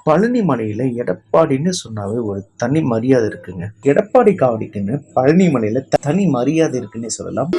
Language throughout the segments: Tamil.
பழனி மலையில எடப்பாடின்னு சொன்னாவே ஒரு தனி மரியாதை இருக்குங்க. எடப்பாடி காவடிக்குன்னு பழனி மலையில தனி மரியாதை இருக்குன்னே சொல்லலாம்.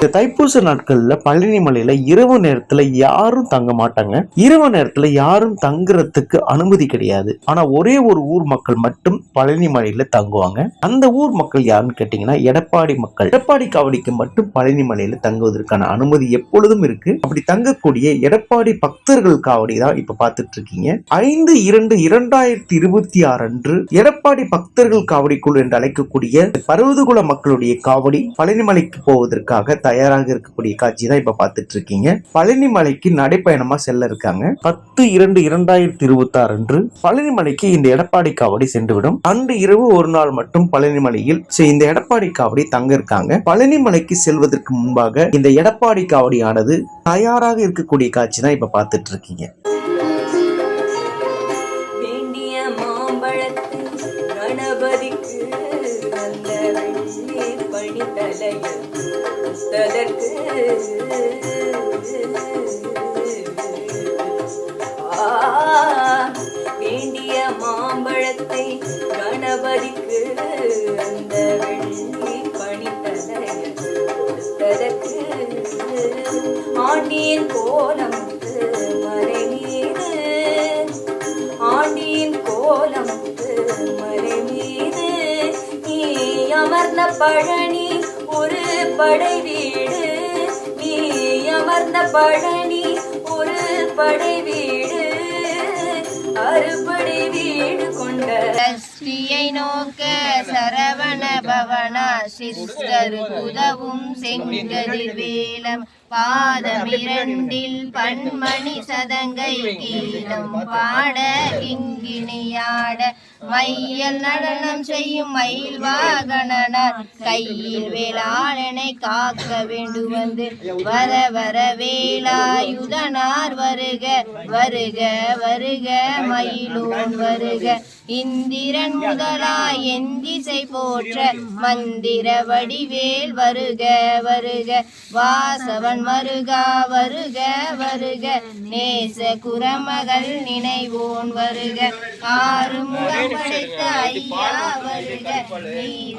இந்த தைப்பூச நாட்கள்ல பழனி மலையில இரவு நேரத்துல யாரும் தங்க மாட்டாங்க. இரவு நேரத்துல யாரும் தங்குறதுக்கு அனுமதி கிடையாது. ஆனா ஒரே ஒரு ஊர் மக்கள் மட்டும் பழனி மலையில தங்குவாங்க. அந்த ஊர் மக்கள் யாருன்னு கேட்டீங்கன்னா எடப்பாடி மக்கள். எடப்பாடி காவடிக்கு மட்டும் பழனி மலையில தங்குவதற்கான அனுமதி எப்பொழுதும் இருக்கு. அப்படி தங்கக்கூடிய எடப்பாடி பக்தர்கள் காவடி தான் இப்ப பார்த்துட்டு இருக்கீங்க. 5/2/2026 அன்று எடப்பாடி பக்தர்கள் காவடி குழு என்று அழைக்கக்கூடிய பருவதகுல மக்களுடைய காவடி பழனி மலைக்கு போவதற்காக தயாராக இருக்கக்கூடிய காட்சி தான் இப்ப பார்த்துட்டு இருக்கீங்க. பழனி மலைக்கு நடைப்பயணமா செல்ல இருக்காங்க. 10/2/2026 அன்று பழனி மலைக்கு இந்த எடப்பாடி காவடி சென்றுவிடும். அன்று இரவு ஒரு நாள் மட்டும் பழனி மலையில் இந்த எடப்பாடி காவடி தங்க இருக்காங்க. பழனி மலைக்கு செல்வதற்கு முன்பாக இந்த எடப்பாடி காவடியானது தயாராக இருக்கக்கூடிய காட்சி தான் இப்ப பார்த்துட்டு இருக்கீங்க. வேண்டிய மாம்பழத்தை கணபதிக்கு அந்த வெள்ளி பணித்தலையில் கொடுத்ததற்கு ஆண்டியின் கோலம் மலை மீது ஆண்டியின் கோலம் மலை மீது நீ அமர்ந்த பழனி ஒரு படை வீடு நீ அமர்ந்த பழனி ஒரு படை வீடு அறுபடை வீடு கொண்ட ஸ்ரீயை நோக்க சரவண பவனா சிஸ்டர் உதவும் செங்கதிர் வேலம் பாதமிரண்டில் பன்மணி சதங்கை கீழம் பாட கிங்கிணியாட மையல் நடனம் செய்யும் மயில் வாகனார் கையில் வேளாளனை காக்க வேண்டுவந்து வர வர வேலாயுதனார் வருக வருக வருக மயிலோன் வருக இந்திரன் முதலாய் எந்திசை போற்ற மந்திர வடிவேல் வருக வருக வாசவன் வருகா வருக வருக நேச குரமகள் நினைவோன் வருக ஆறு முகம் படைத்த ஐயா வருக வருக